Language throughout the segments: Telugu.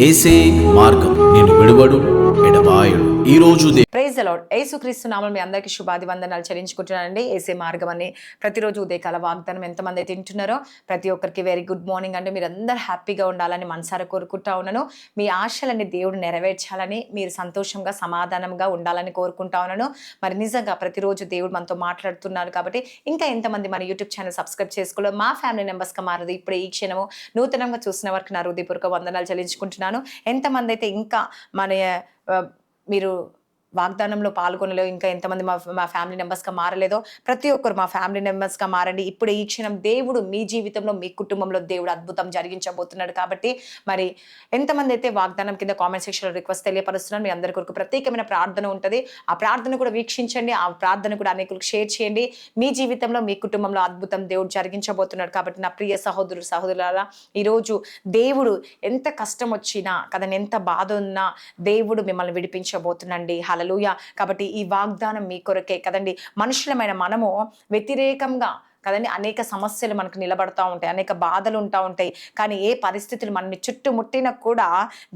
ఏసే మార్గం నేను విడువడు ఎడబాయడు. ఈ రోజు ప్రైజ్ ది లార్డ్. యేసుక్రీస్తు నామములో మీ అందరికీ శుభాభివందనాలు చెల్లించుకుంటున్నానండి. ఏసే మార్గం అని ప్రతిరోజు ఉదయకాల వాగ్దానం ఎంతమంది అయితే తింటున్నారో ప్రతి ఒక్కరికి వెరీ గుడ్ మార్నింగ్ అండి. మీరు అందరూ హ్యాపీగా ఉండాలని మనసారా కోరుకుంటా ఉన్నాను. మీ ఆశలన్నీ దేవుడు నెరవేర్చాలని, మీరు సంతోషంగా సమాధానంగా ఉండాలని కోరుకుంటా ఉన్నాను. మరి నిజంగా ప్రతిరోజు దేవుడు మనతో మాట్లాడుతున్నారు కాబట్టి ఇంకా ఎంతమంది మన యూట్యూబ్ ఛానల్ సబ్స్క్రైబ్ చేసుకోవడం మా ఫ్యామిలీ మెంబర్స్గా మారదు ఇప్పుడు ఈ క్షణము నూతనంగా చూసిన వారికి నా హృదయపూర్వక వందనాలు చెల్లించుకుంటున్నాను. ఎంతమంది అయితే ఇంకా మన మీరు వాగ్దానంలో పాల్గొనలేదో, ఇంకా ఎంతమంది మా ఫ్యామిలీ మెంబర్స్గా మారలేదో ప్రతి ఒక్కరు మా ఫ్యామిలీ మెంబర్స్గా మారండి. ఇప్పుడు ఈ క్షణం దేవుడు మీ జీవితంలో, మీ కుటుంబంలో దేవుడు అద్భుతం జరిగించబోతున్నాడు. కాబట్టి మరి ఎంతమంది అయితే వాగ్దానం కింద కామెంట్ సెక్షన్లో రిక్వెస్ట్ తెలియపరుస్తున్నారు. మీ అందరి కొరకు ప్రత్యేకమైన ప్రార్థన ఉంటుంది. ఆ ప్రార్థన కూడా వీక్షించండి, ఆ ప్రార్థన కూడా అనేకులకు షేర్ చేయండి. మీ జీవితంలో, మీ కుటుంబంలో అద్భుతం దేవుడు జరిగించబోతున్నాడు. కాబట్టి నా ప్రియ సహోదరులారా, ఈరోజు దేవుడు ఎంత కష్టం వచ్చినా కదండి, ఎంత బాధ ఉన్నా దేవుడు మిమ్మల్ని విడిపించబోతున్నాండి. హల్లెలూయా. కాబట్టి ఈ వాగ్దానం మీ కొరకే కదండి. మనుషులమైన మనము వ్యతిరేకంగా కదండి అనేక సమస్యలు మనకు నిలబడతా ఉంటాయి, అనేక బాధలు ఉంటా ఉంటాయి. కానీ ఏ పరిస్థితులు మనల్ని చుట్టుముట్టినా కూడా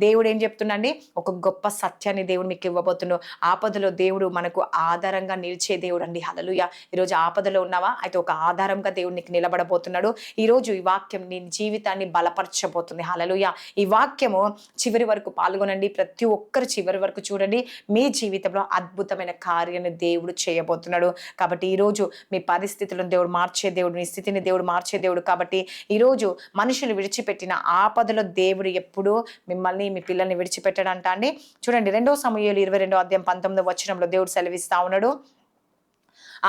దేవుడు ఏం చెప్తుండండి, ఒక గొప్ప సత్యాన్ని దేవుడు మీకు ఇవ్వబోతున్నాడు. ఆపదలో దేవుడు మనకు ఆధారంగా నిలిచే దేవుడు అండి. హల్లెలూయా. ఈరోజు ఆపదలో ఉన్నావా? అయితే ఒక ఆధారంగా దేవుడు నీకు నిలబడబోతున్నాడు. ఈరోజు ఈ వాక్యం నీ జీవితాన్ని బలపరచబోతుంది. హల్లెలూయా. ఈ వాక్యము చివరి వరకు పాల్గొనండి. ప్రతి ఒక్కరు చివరి వరకు చూడండి. మీ జీవితంలో అద్భుతమైన కార్యాన్ని దేవుడు చేయబోతున్నాడు. కాబట్టి ఈరోజు మీ పరిస్థితులను దేవుడు మార్చే దేవుడు, నీ స్థితిని దేవుడు మార్చే దేవుడు. కాబట్టి ఈరోజు మనుషులు విడిచిపెట్టిన ఆపదలో దేవుడు ఎప్పుడూ మిమ్మల్ని, మీ పిల్లల్ని విడిచిపెట్టడంట అండి. చూడండి 2 సమూయేలు 22:19 దేవుడు సెలవిస్తా ఉన్నాడు.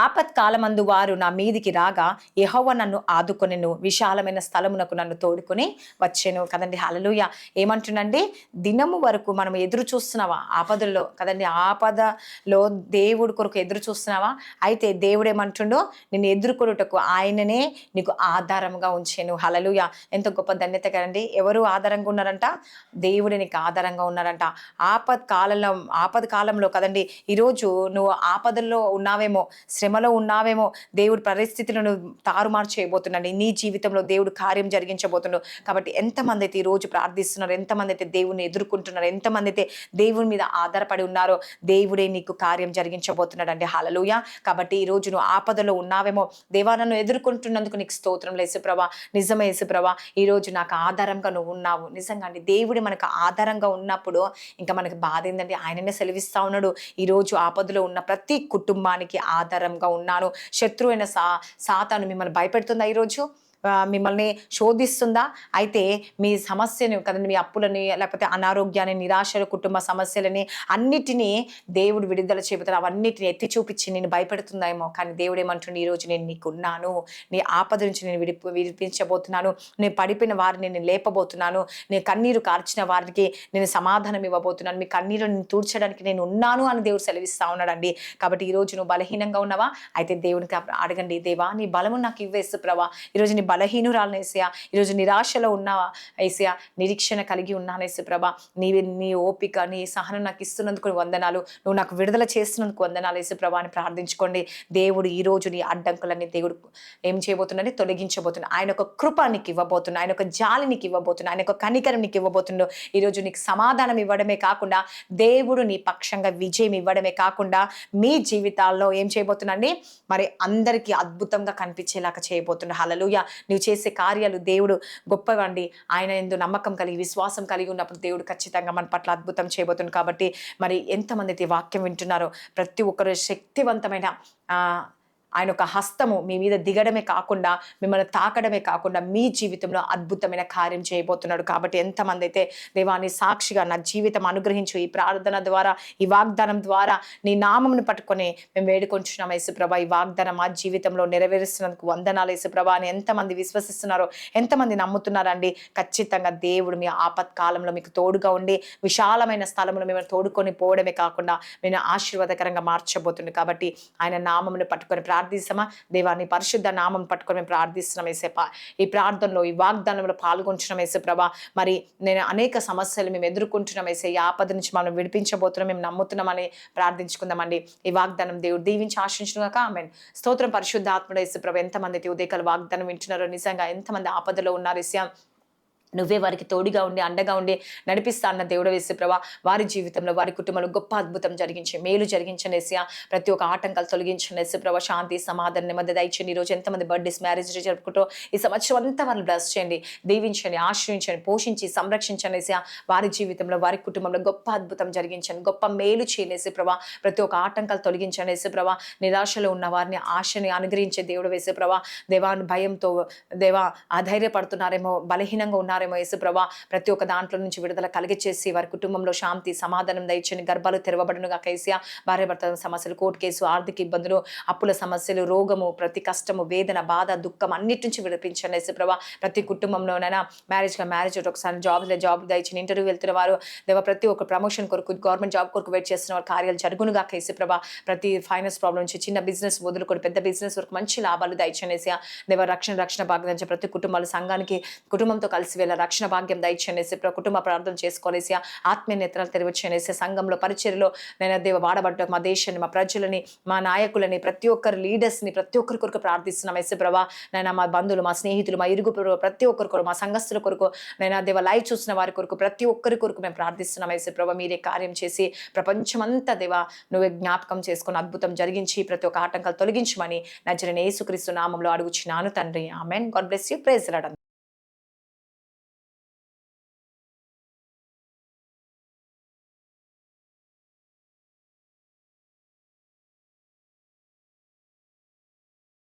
ఆపత్కాలమందు వారు నా మీదికి రాగా యెహోవా నన్ను ఆదుకొనెను, విశాలమైన స్థలమునకు నన్ను తోడుకొని వచ్చెను. కదండి. హల్లెలూయా. ఏమంటున్నండి, దినము వరకు మనం ఎదురు చూస్తున్నావా ఆపదల్లో కదండి, ఆపదలో దేవుడి కొరకు ఎదురు చూస్తున్నావా? అయితే దేవుడు ఏమంటుండో, నిన్ను ఎదుర్కొనుటకు ఆయననే నీకు ఆధారంగా ఉంచెను. హల్లెలూయా. ఎంత గొప్ప ధన్యత కదండి. ఎవరు ఆధారంగా ఉన్నారంట? దేవుడే నీకు ఆధారంగా ఉన్నారంట. ఆపద కాలంలో కదండి, ఈరోజు నువ్వు ఆపదల్లో ఉన్నావేమో, శ్రమలో ఉన్నావేమో, దేవుడి పరిస్థితులను తారుమారు చేయబోతున్నాడు. నీ జీవితంలో దేవుడు కార్యం జరిగించబోతున్నాడు. కాబట్టి ఎంతమంది అయితే ఈరోజు ప్రార్థిస్తున్నారు, ఎంతమంది అయితే దేవుడిని ఎదుర్కొంటున్నారు, ఎంతమంది అయితే దేవుని మీద ఆధారపడి ఉన్నారో దేవుడే నీకు కార్యం జరిగించబోతున్నాడు అండి. హల్లెలూయా. కాబట్టి ఈరోజు నువ్వు ఆపదలో ఉన్నావేమో, దేవా నన్ను ఎదుర్కొంటున్నందుకు నీకు స్తోత్రం యేసుప్రభా, నిజమే యేసుప్రభా, ఈరోజు నాకు ఆధారంగా నువ్వు ఉన్నావు. నిజంగా అండి, దేవుడు మనకు ఆధారంగా ఉన్నప్పుడు ఇంకా మనకు బాధ ఏంటంటే ఆయననే సెలవిస్తా ఉన్నాడు. ఈరోజు ఆపదలో ఉన్న ప్రతి కుటుంబానికి ఆధారంగా ఉన్నాను. శత్రువైన సాతాను మిమ్మల్ని భయపెడుతుందా? ఈరోజు మిమ్మల్ని శోధిస్తుందా? అయితే మీ సమస్యని కదండి, మీ అప్పులని, లేకపోతే అనారోగ్యాన్ని, నిరాశలు, కుటుంబ సమస్యలని అన్నిటినీ దేవుడు విడుదల చెబుతారు. అవన్నిటిని ఎత్తి చూపించి నేను భయపెడుతుందేమో, కానీ దేవుడు ఏమంటుండే, ఈరోజు నేను నీకున్నాను, నీ ఆపద నుంచి నేను విడిపించబోతున్నాను, నేను పడిపోయిన వారిని నేను లేపబోతున్నాను, నేను కన్నీరు కార్చిన వారికి నేను సమాధానం ఇవ్వబోతున్నాను, మీ కన్నీరు నేను తూడ్చడానికి నేను ఉన్నాను అని దేవుడు సెలవిస్తా ఉన్నాడండి. కాబట్టి ఈరోజు నువ్వు బలహీనంగా ఉన్నావా? అయితే దేవునికి అడగండి, దేవా నీ బలము నాకు ఇవ్వేసు ప్రభా, ఈరోజు నీ బలహీనురాలను ఏసయ్యా, ఈరోజు నిరాశలో ఉన్నావా ఏసయ్యా, నిరీక్షణ కలిగి ఉన్నాను యేసు ప్రభా, నీ ఓపిక, నీ సహనం నాకు ఇస్తున్నందుకు వందనాలు, నువ్వు నాకు విడుదల చేస్తున్నందుకు వందనాలు యేసు ప్రభా అని ప్రార్థించుకోండి. దేవుడు ఈరోజు నీ అడ్డంకులన్నీ దేవుడు ఏం చేయబోతున్నాడు? తొలగించబోతున్నాడు. ఆయన ఒక కృప నీకు ఇవ్వబోతున్నాడు, ఆయన ఒక జాలి నీకు ఇవ్వబోతున్నాడు, ఆయన ఒక కనికరం నీకు ఇవ్వబోతున్నాడు. ఈరోజు నీకు సమాధానం ఇవ్వడమే కాకుండా దేవుడు నీ పక్షంగా విజయం ఇవ్వడమే కాకుండా మీ జీవితాల్లో ఏం చేయబోతున్నాండి, మరి అందరికీ అద్భుతంగా కనిపించేలాగా చేయబోతున్నాడు. హల్లెలూయా. నువ్వు చేసే కార్యాలు దేవుడు గొప్పవండి. ఆయన యందు నమ్మకం కలిగి, విశ్వాసం కలిగి ఉన్నప్పుడు దేవుడు ఖచ్చితంగా మన పట్ల అద్భుతం చేయబోతుంది. కాబట్టి మరి ఎంతమంది అయితే వాక్యం వింటున్నారో ప్రతి ఒక్కరు శక్తివంతమైన ఆయన ఒక హస్తము మీ మీద దిగడమే కాకుండా, మిమ్మల్ని తాకడమే కాకుండా మీ జీవితంలో అద్భుతమైన కార్యం చేయబోతున్నాడు. కాబట్టి ఎంతమంది అయితే దేవాన్ని సాక్షిగా నా జీవితం అనుగ్రహించు, ఈ ప్రార్థన ద్వారా, ఈ వాగ్దానం ద్వారా నీ నామమును పట్టుకొని మేము వేడుకొంచున్నాం యేసుప్రభా, ఈ వాగ్దానం మా జీవితంలో నెరవేరుస్తున్నందుకు వందనాలు యేసుప్రభా అని ఎంతమంది విశ్వసిస్తున్నారో, ఎంతమంది నమ్ముతున్నారండి. ఖచ్చితంగా దేవుడు మీ ఆపత్కాలంలో మీకు తోడుగా ఉండి విశాలమైన స్థలంలో మిమ్మల్ని తోడుకొని పోవడమే కాకుండా మేము ఆశీర్వాదకరంగా మార్చబోతుంది. కాబట్టి ఆయన నామమును పట్టుకొని ప్రార్థిస్తామా? దేవాన్ని పరిశుద్ధ నామం పట్టుకొని మేము ప్రార్థిస్తున్నాం యేసప్ప. ఈ ప్రార్థనలో, ఈ వాగ్దానంలో పాల్గొంటున్నాం యేసుప్రభా. మరి నేను అనేక సమస్యలు మేము ఎదుర్కొంటున్నాం యేసయ్య, ఈ ఆపద నుంచి మనం విడిపించబోతున్నాం, మేము నమ్ముతున్నామని ప్రార్థించుకుందామండి. ఈ వాగ్దానం దేవుడు దీవించి ఆశించుగాక. ఆమేన్. స్తోత్రం పరిశుద్ధ ఆత్మడ యేసుప్రభా. ఎంతమంది అయితే ఉదయకాల వాగ్దానం వింటున్నారో, నిజంగా ఎంతమంది ఆపదలో ఉన్నారు యేసయ్య, నువ్వే వారికి తోడుగా ఉండి అండగా ఉండి నడిపిస్తా అన్న దేవుడు వేసే ప్రభా వారి జీవితంలో వారి కుటుంబంలో గొప్ప అద్భుతం జరిగించి మేలు జరిగించండి ఏసయ్యా. ప్రతి ఒక్క ఆటంకాలు తొలగించండి ఏసే ప్రభా. శాంతి సమాధానం నెమ్మది దయచేయండి. ఈ రోజు ఎంతమంది బర్త్డేస్ మ్యారేజ్ జరుపుకుంటూ ఈ సంవత్సరం అంతా వాళ్ళు బ్లెస్ చేయండి, దీవించండి, ఆశ్రయించండి, పోషించి సంరక్షించండి ఏసయ్యా. వారి జీవితంలో వారి కుటుంబంలో గొప్ప అద్భుతం జరిగించండి, గొప్ప మేలు చేయండి ఏసే ప్రభా. ప్రతి ఒక్క ఆటంకాలు తొలగించండి ఏసే ప్రభా. నిరాశలో ఉన్న వారిని ఆశని అనుగ్రహించే దేవుడు వేసే ప్రభా. దేవాన్ని భయంతో దేవా అధైర్యపడుతున్నారేమో, బలహీనంగా ఉన్నారేమో యేసు ప్రభా. ప్రతి ఒక్క దాంట్లో నుంచి విడుదల కలిగచేసి వారి కుటుంబంలో శాంతి సమాధానం దయచని, గర్భాలు తెరవబడునుగా కేసీఆ. భార్య భర్తల సమస్యలు, కోర్టు కేసు, ఆర్థిక ఇబ్బందులు, అప్పుల సమస్యలు, రోగము, ప్రతి కష్టము, వేదన, బాధ, దుఃఖం అన్నిటి నుంచి విడిపించండి యేసు ప్రభా. ప్రతి కుటుంబంలోనైనా మ్యారేజ్ ఒకసారి జాబ్ దయచని, ఇంటర్వ్యూ వెళ్తున్న వారు దేవ ప్రతి ఒక్క ప్రమోషన్ కొరకు, గవర్నమెంట్ జాబ్ కొరకు వెయిట్ చేస్తున్న వారు కార్యాలు జరుగునుగా యేసు ప్రభా. ప్రతి ఫైనాన్స్ ప్రాబ్లం నుంచి చిన్న బిజినెస్ వదులుకొని పెద్ద బిజినెస్ వరకు మంచి లాభాలు దయచని ఏసయ్యా. దేవ రక్షణ భాగ్యం ప్రతి కుటుంబాలు సంఘానికి కుటుంబంతో కలిసి వెళ్ళ రక్షణ భాగ్యం దయచేసి కుటుంబ ప్రార్థన చేసుకోలేసి ఆత్మీయ నేత్రాలు తెరవచ్చేసి సంఘంలో పరిచర్యలో నేను దేవ వాడబడ్డ మా దేశాన్ని, మా ప్రజలని, మా నాయకులని, ప్రతి ఒక్కరి లీడర్స్ని ప్రతి ఒక్కరి కొరకు ప్రార్థిస్తున్నాం యేసు ప్రభా. నేను మా బంధువులు, మా స్నేహితులు, మా ఇరుగు ప్రతి ఒక్కరి కొరకు, మా సంఘస్థుల కొరకు, నేను దేవ లైవ్ చూసిన వారి కొరకు ప్రతి ఒక్కరి కొరకు మేము ప్రార్థిస్తున్నాం యేసు ప్రభా. మీరే కార్యం చేసి ప్రపంచమంతా దేవ నువ్వే జ్ఞాపకం చేసుకొని అద్భుతం జరిగించి ప్రతి ఒక్క ఆటంకాలు తొలగించమని నజరేయుడైన యేసుక్రీస్తు నామములో అడుగుచున్నాను తండ్రి. ఆమేన్. God bless you. Praise lord.